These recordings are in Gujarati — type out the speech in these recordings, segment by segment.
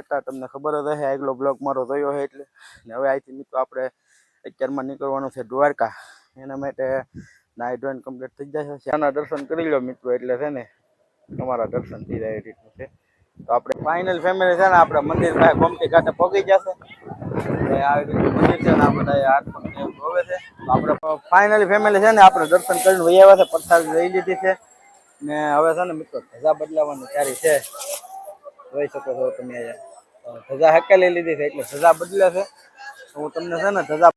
હતા તમને ખબર જ હશે આગલો બ્લોગ મારો જોયો છે એટલે ને હવે અહીંથી મિત્રો આપણે અત્યારમાં નીકળવાનું છે દ્વારકા એના માટે નાઈ ધોઈને કમ્પ્લીટ થઈ જાય છે ત્યાંના દર્શન કરી લો મિત્રો એટલે છે ને તમારા દર્શન થઈ જાય એ રીતનું છે તો આપણે ફાઇનલ ફેમિલી છે ને આપણે મંદિર પાસે ગોમતી ઘાટે પહોંચી જશે આવી રીતે મંદિર છે ને આ બધા હાથ જોવે છે તો આપણે ફાઇનલી ફેમિલી છે ને આપણે દર્શન કરીને વહી આવ્યા છે પ્રસાદ લઈ લીધી છે ને હવે છે ને મિત્રો ધજા બદલાવાની તૈયારી છે જોઈ શકો છો તમે ધજા હકેલી લીધી છે એટલે ધજા બદલે છે હું તમને છે ને ધજા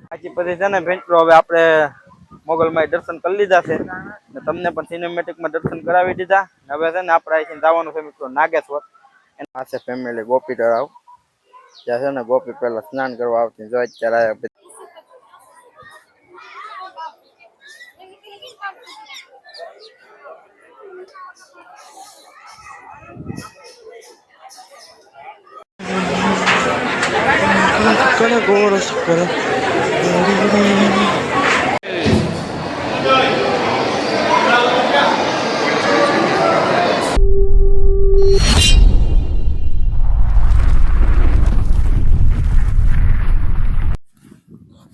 બાકી પછી છે ને મિત્રો હવે આપણે મોગલમાં દર્શન કરી લીધા છે ને તમને પણ સિનેમેટિકમાં દર્શન કરાવી દીધા હવે છે ને આપણે અહીંથી જવાનું છે મિત્રો નાગેશ્વર એના પાસે ફેમિલી ગોપી તળાવ ત્યાં છે ને ગોપી પહેલા સ્નાન કરવા આવતી જો અત્યારે આવ્યા તો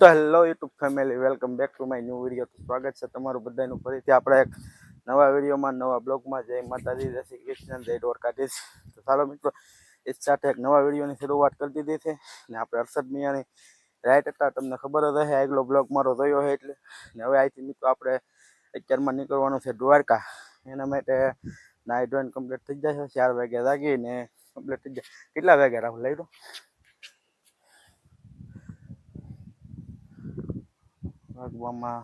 hello YouTube family welcome back to my new video સ્વાગત છે તમારું બધાનું ફરીથી આપણે એક નવા વિડીયોમાં નવા બ્લોગમાં જય માતાજી જય શ્રી કૃષ્ણ જય દ્વારકાધીશ તો ચાલો મિત્રો એ સાથે એક નવા વિડીયોની શરૂઆત કરી દીધી છે ને આપણે હર્ષદ મિયાની રાઈટ હતા તમને ખબર જ હશે આગલો બ્લોગ મારો જોયો છે એટલે ને હવે અહીંથી મિત્રો આપણે અત્યારમાં નીકળવાનું છે દ્વારકા એના માટે નાઈ ધોઈને કમ્પ્લીટ થઈ જાય છે 4 વાગ્યા જાગીને કમ્પ્લીટ થઈ જાય કેટલા વાગ્યા રાહુલ લઈ દો વાગવામાં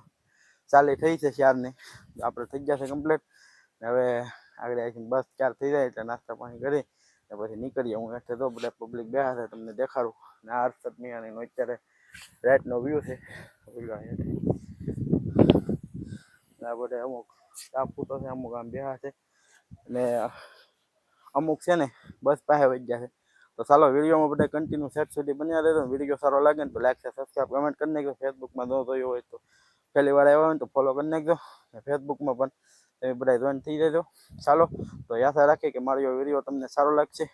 ચાલી થઈ છે 4 આપણે થઈ જશે કમ્પ્લીટ હવે આગળ આવીને બસ 4 થઈ જાય એટલે નાસ્તા પાણી કરી ને પછી નીકળીએ હું એટલે તો બધા પબ્લિક બેઠા છે તમને દેખાડું ને આ હર્ષદ મિયાણીનો અત્યારે રાઈટનો વ્યૂ છે આ બધા અમુક ટાપુ તો છે અમુક આમ બેઠા છે અને અમુક છે ને બસ પાસે વહી ગયા છે તો ચાલો વિડીયોમાં બધા કન્ટિન્યુ સેટ સુધી બન્યા રહેજો વિડીયો સારો લાગે ને તો લાઈક છે સબસ્ક્રાઈબ કમેન્ટ કરી નાખજો ફેસબુકમાં જો જોયો હોય તો પહેલી વાર આવ્યા હોય તો ફોલો કરી નાખજો ફેસબુકમાં પણ તમે બધા જોઈન થઈ જજો ચાલો તો આશા રાખીએ કે મારો વિડીયો તમને સારો લાગશે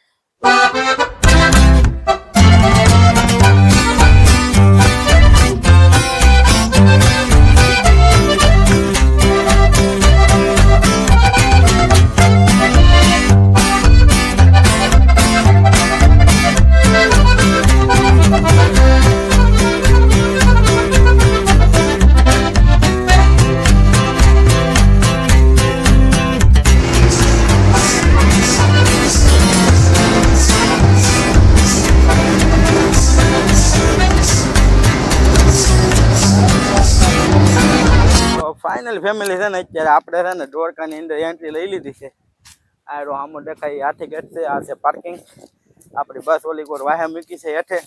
ફાઇનલ ફેમિલી છે ને અત્યારે આપણે છે ને દ્વારકાની અંદર એન્ટ્રી લઈ લીધી છે આ આમો દેખાય આથી ગેટ છે આ છે પાર્કિંગ આપણી બસ ઓલી કોર વાહે મૂકી છે હેઠે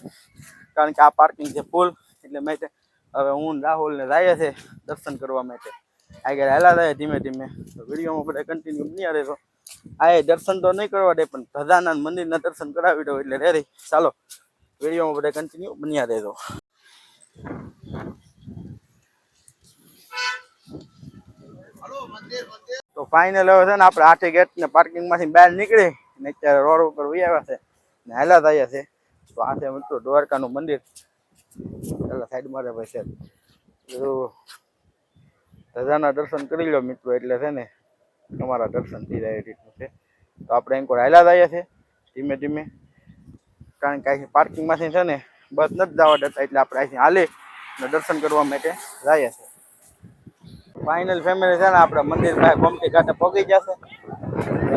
કારણ કે આ પાર્કિંગ છે ફૂલ એટલે માટે હવે હું રાહુલ ને જાય છે દર્શન કરવા માટે આગળ હાલા જાય ધીમે ધીમે તો વિડીયોમાં બધા કન્ટિન્યુ બન્યા રહેજો આ દર્શન તો નહીં કરવા દે પણ ધજાના મંદિરના દર્શન કરાવી દો એટલે રેડી ચાલો વિડીયોમાં બધા કન્ટિન્યુ બન્યા રહેજો તો ફાઇનલ હવે છે ને આપણે આઠે ગેટ ને પાર્કિંગ માંથી બહાર નીકળી ને અત્યારે રોડ ઉપર વહી આવ્યા છે ને હાલા થયા છે તો આ છે મિત્રો દ્વારકાનું મંદિર પેલા સાઈડ મારે ભાઈ છે ધજાના દર્શન કરી લો મિત્રો એટલે છે ને તમારા દર્શન થઈ જાય એ રીતનું છે તો આપણે એન્કોર હાલા થયા છે ધીમે ધીમે કારણ કે અહીં પાર્કિંગ માંથી છે ને બસ નથી જવા દેતા એટલે આપણે અહીંથી હાલી ને દર્શન કરવા માટે જઈએ છે ફાઇનલ ફેમિલી છે ને આપણે મંદિર પાસે ગોમતી ઘાટે પહોંચી જશે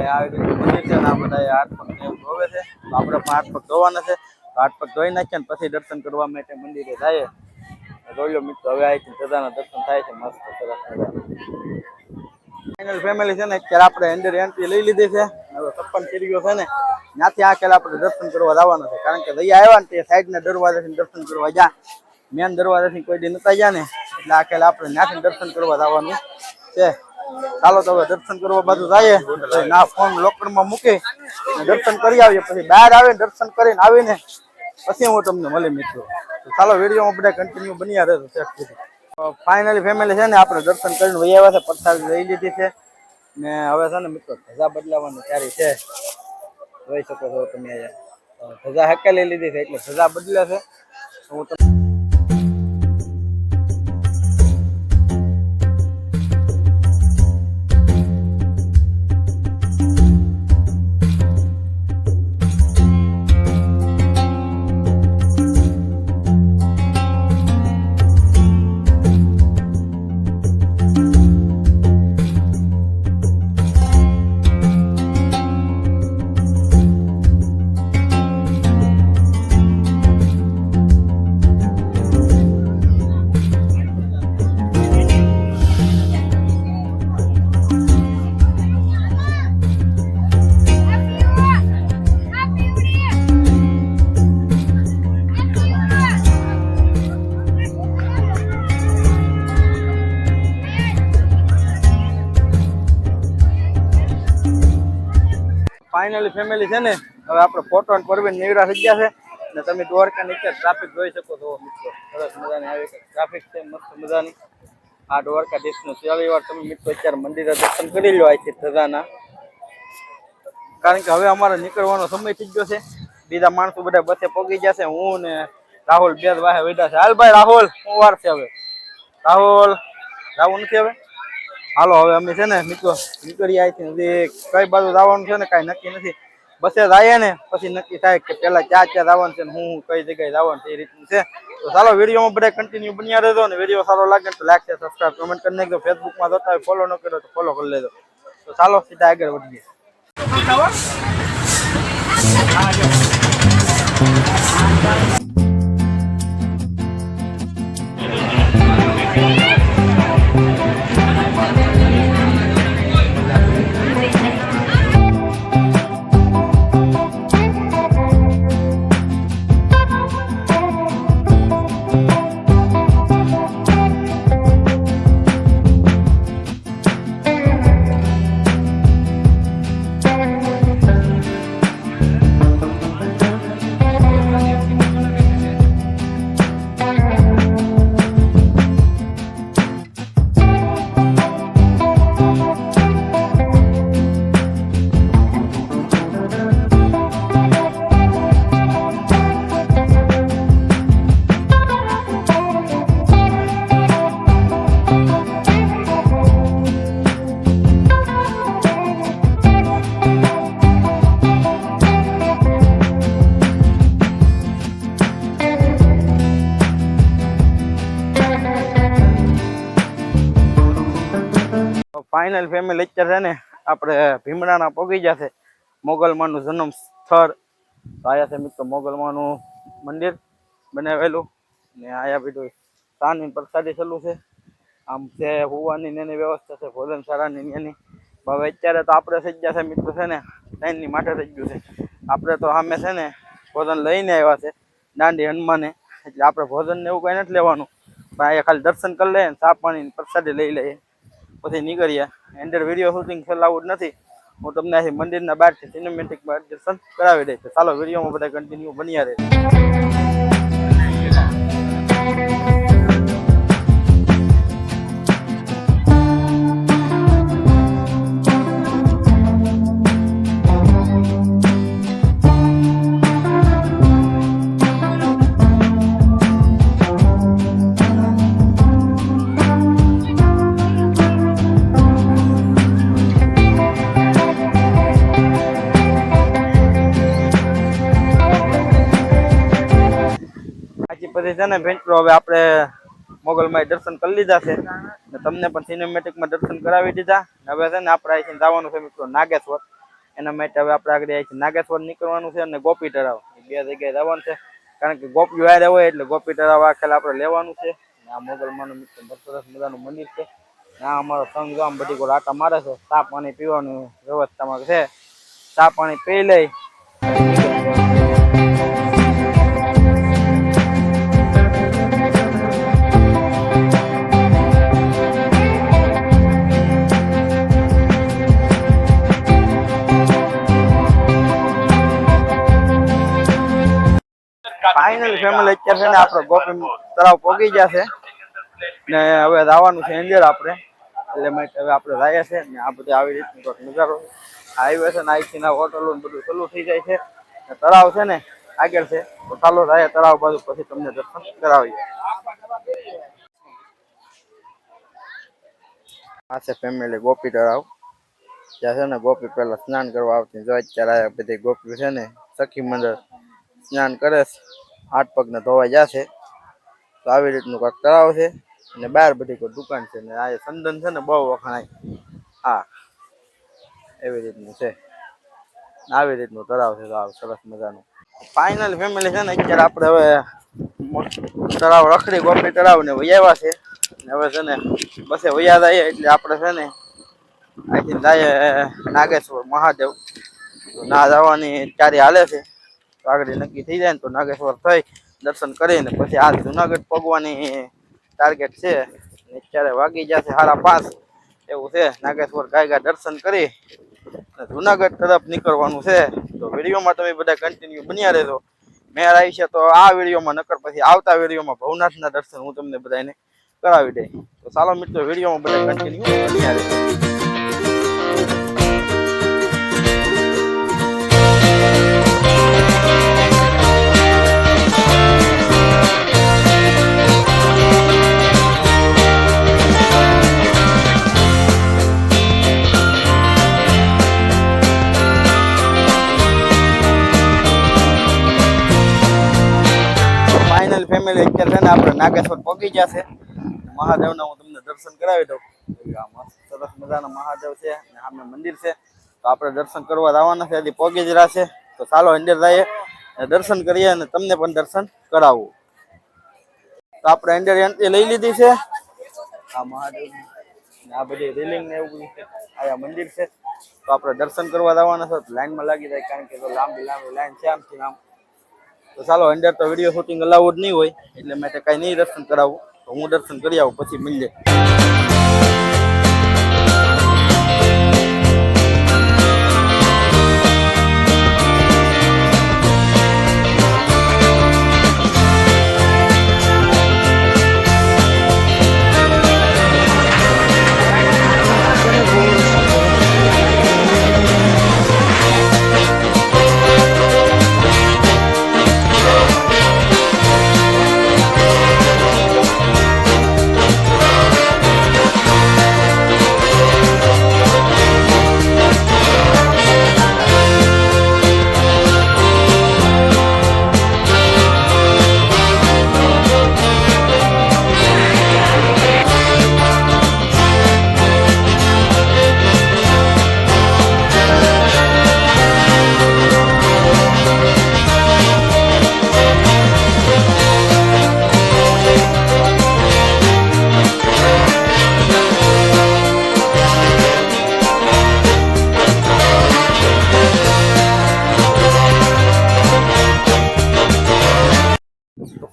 આવી રીતે મંદિર છે ને આ બધા હાથ પગ ધોવે છે તો આપણે પણ હાથ પગ ધોવાના છે તો હાથ પગ ધોઈ નાખીએ ને પછી દર્શન કરવા માટે મંદિરે જાય જોઈ લો મિત્રો હવે અહીંથી ધજાના દર્શન થાય છે મસ્ત સરસ ફાઇનલ ફેમિલી છે ને અત્યારે આપણે અંદર એન્ટ્રી લઈ લીધી છે હવે 56 સીડીઓ છે ને ત્યાંથી આખેલા આપણે દર્શન કરવા જવાનું છે કારણ કે દયા આવ્યા ને તે સાઈડના દરવાજાથી દર્શન કરવા જા મેન દરવાજાથી કોઈ દી નતા ગયા ને એટલે આખેલા આપણે ત્યાંથી દર્શન કરવા જવાનું છે ચાલો તો હવે દર્શન કરવા બાજુ જઈએ, ના ફોન લોકરમાં મૂકી દર્શન કરી આવીએ, પછી બહાર આવીને દર્શન કરીને આવીને પછી હું તમને મળી મિત્રો. ચાલો વિડીયોમાં બધા કન્ટિન્યુ બન્યા રહેજો. ફાઇનલી ફેમિલી છે ને આપણે દર્શન કરીને વહી આવ્યા છે, પ્રસાદ લઈ લીધી છે ને હવે છે ને મિત્રો ધજા બદલાવાની તૈયારી છે. જોઈ શકો છો તમે ધજા હકેલી લીધી છે એટલે ધજા બદલે છે. હું ફાઇનલી ફેમિલી છે ને હવે આપણે ફોટો અને પરવીન નિવરા થઈ ગયા છે ને તમે દ્વારકા નીચે ટ્રાફિક જોઈ શકો છો મિત્રો. સરસ મજાની આવી ટ્રાફિક છે મસ્ત મજાની. આ દ્વારકાધીશનું પહેલી વાર તમે મિત્રો અત્યારે મંદિરે દર્શન કરી લો અહીંથી ધજાના, કારણ કે હવે અમારે નીકળવાનો સમય થઈ ગયો છે. બીજા માણસો બધા બસે પગી ગયા છે, હું ને રાહુલ બે વાહે વૈધા છે. હાલ ભાઈ રાહુલ, શું વાર છે હવે? રાહુલ જવું નથી હવે? હાલો હવે અમે છે ને મિત્રો નીકળી આવી છે. કઈ બાજુ જવાનું છે ને કઈ નક્કી નથી. બસે જઈએ ને પછી નક્કી થાય કે પેલા ક્યાં જવાનું છે ને હું કઈ જગ્યાએ જવાનું છે એ રીતનું છે. તો ચાલો વિડીયોમાં બધા કન્ટિન્યુ બન્યા રહેજો ને વિડીયો સારો લાગે તો લાઈક છે, સબસ્ક્રાઈબ, કમેન્ટ કરી નાખજો. ફેસબુકમાં જોતા હોય ફોલો ન કર્યો તો ફોલો કરી લેજો. તો ચાલો સીધા આગળ વધીએ. ફાઇનલ ફેમિલી લેક્ચર છે ને આપણે ભીમડાના પગી ગયા છે. મોગલમાનું જન્મ સ્થળ આયા છે મિત્રો, મોગલમાનું મંદિર બનાવેલું ને આયા બધું સાની પ્રસાદી ચાલુ છે. આમ છે હોવાની એની વ્યવસ્થા છે, ભોજનશાળાની એની. હવે અત્યારે તો આપણે થઈ ગયા છે મિત્રો છે ને લાઈનની માટે થઈ ગયું છે. આપણે તો સામે છે ને ભોજન લઈને આવ્યા છે દાંડી હનુમાને, એટલે આપણે ભોજન ને એવું કઈ નથી લેવાનું, પણ અહીંયા ખાલી દર્શન કરી લઈએ, ચા પાણી પ્રસાદી લઈ લઈએ પછી નીકળીએ. એન્ડર વિડીયો શૂટિંગ ચલાવવું જ નથી, હું તમને અહીં મંદિરના બહારથી સિનેમેટિક દર્શન કરાવી દઈશ. ચાલો વિડીયોમાં બધા કન્ટિન્યુ બન્યા રહે. પછી છે ને મિત્રો હવે આપણે મોગલમાં દર્શન કરી લીધા છે ને તમને પણ સિનેમેટિકમાં દર્શન કરાવી દીધા. હવે છે ને આપણે અહીંથી જવાનું છે મિત્રો નાગેશ્વર. એના માટે હવે આપણે આગળ અહીંથી નાગેશ્વર નીકળવાનું છે અને ગોપી તળાવ બે જગ્યાએ જવાનું છે, કારણ કે ગોપીઓ હારે હોય એટલે ગોપી તળાવ આખેલ આપણે લેવાનું છે. આ મોગલમાંનું મિત્રો સરસ મજાનું મંદિર છે. આ અમારો સંઘ ગામ બધી કોઈ આટા મારે છે. ચા પાણી પીવાની વ્યવસ્થામાં છે, ચા પાણી પી લઈ. ફાઇનલી ફેમિલી અત્યારે છે ને આપણે ગોપી તળાવ પહોંચી ગયા છે ને હવે જવાનું છે એન્જર આપણે એટલે માટે હવે આપણે જાય છે ને આ બધું આવી રીતનો નજારો હાઈવે છે ને અહીંથી ના હોટલો બધું ચાલુ થઈ જાય છે તળાવ છે ને આગળ છે તો ચાલો જાય તળાવ બાજુ પછી તમને દર્શન કરાવીએ. આ છે ફેમિલી ગોપી તળાવ ત્યાં છે ને ગોપી પહેલા સ્નાન કરવા આવતી જો અત્યારે બધી ગોપી છે ને સખી મંડળ સ્નાન કરે છે હાથ પગને ધોવાઈ જશે તો આવી રીતનું કાંઈક તળાવ છે અને બહાર બધી કોઈ દુકાન છે ને આ ચંદન છે ને બહુ વખણાય હા એવી રીતનું છે આવી રીતનું તળાવ છે તો સરસ મજાનું. ફાઇનલ ફેમિલી છે ને અત્યારે આપણે હવે તળાવ રખડી ગોપી તળાવ ને વૈયાવા છે હવે છે ને બસે વૈયા જાય એટલે આપણે છે ને અહીંથી જાય નાગેશ્વર મહાદેવ તો ના જવાની ચારી હાલે છે તો આગળ નક્કી થઈ જાય ને તો નાગેશ્વર થઈ દર્શન કરીને પછી આ જુનાગઢ પગવાની ટાર્ગેટ છે અત્યારે વાગી જશે 5:30 એવું છે. નાગેશ્વર ગાયગા દર્શન કરી જુનાગઢ તરફ નીકળવાનું છે તો વિડીયોમાં તમે બધા કન્ટિન્યુ બન્યા રહેજો. મેર આવી છે તો આ વિડીયોમાં નકર પછી આવતા વિડીયોમાં ભવનાથના દર્શન હું તમને બધાને કરાવી દઈ. તો ચાલો મિત્રો વિડીયોમાં બધા કન્ટિન્યુ બન્યા રહેજો. ફેમિલી અત્યારે છે ને આપણે નાગેશ્વર પહોંચી ગયા છે મહાદેવના હું તમને દર્શન કરાવી દઉં. સરસ મજાના મહાદેવ છે અને સામે મંદિર છે તો આપણે દર્શન કરવા જવાના છે હજી પહોંચી જ રહ્યા છે તો ચાલો અંદર જઈએ દર્શન કરીએ અને તમને પણ દર્શન કરાવવું. તો આપણે અંદર એન્ટ્રી લઈ લીધી છે આ મહાદેવ આ બધી રેલિંગ ને એવું બધું છે આ મંદિર છે તો આપણે દર્શન કરવા જવાના છે લાઈનમાં લાગી જાય કારણ કે લાંબી લાઈન છે આમથી આમ તો ચાલો અંદર તો વિડીયો શૂટિંગ અલાઉડ નહીં હોય એટલે માટે કાંઈ નહીં દર્શન કરાવું તો હું દર્શન કરી આવું પછી મળીએ.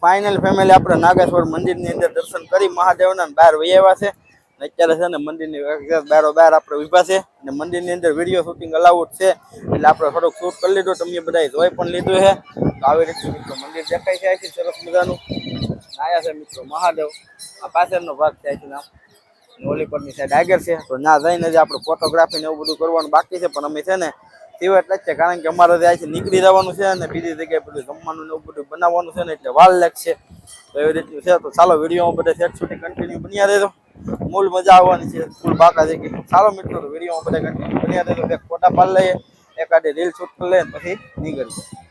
ફાઇનલ ફેમિલી આપણે નાગેશ્વર મંદિરની અંદર દર્શન કરી મહાદેવના બહાર વહી આવ્યા છે અને અત્યારે છે ને મંદિરની બહાર આપણે ઊભા છે અને મંદિરની અંદર વિડીયો શૂટિંગ અલાઉડ છે એટલે આપણે થોડુંક શૂટ કરી લીધું તમે બધાએ જોઈ પણ લીધું છે. તો આવી રીતે મિત્રો મંદિર દેખાય છે અહીંથી સરસ મજાનું આયા છે મિત્રો મહાદેવ આ પાછળનો ભાગ છે અહીંથી નામ ઓલી પરની સાઈડ આગળ છે તો ના જઈને જ આપણે ફોટોગ્રાફી ને એવું બધું કરવાનું બાકી છે પણ અમે છે ને સિવાય જ છે કારણ કે અમારે અહીંથી નીકળી જવાનું છે અને બીજી જગ્યાએ બધું જમવાનું ને એવું બધું બનાવવાનું છે ને એટલે વાર લાગશે તો એવી રીતનું છે. તો ચાલો વિડીયોમાં બધા સેટ શૂટિંગ કન્ટિન્યુ બન્યા રહેજો મૂળ મજા આવવાની છે ફૂલ બાકા છે કે ચાલો મિત્રો વિડીયોમાં બધા કન્ટિન્યુ બન્યા રહેજો. એક ફોટા પાડી લઈએ એકાદી રીલ શૂટ કરી લઈએ પછી નીકળીએ.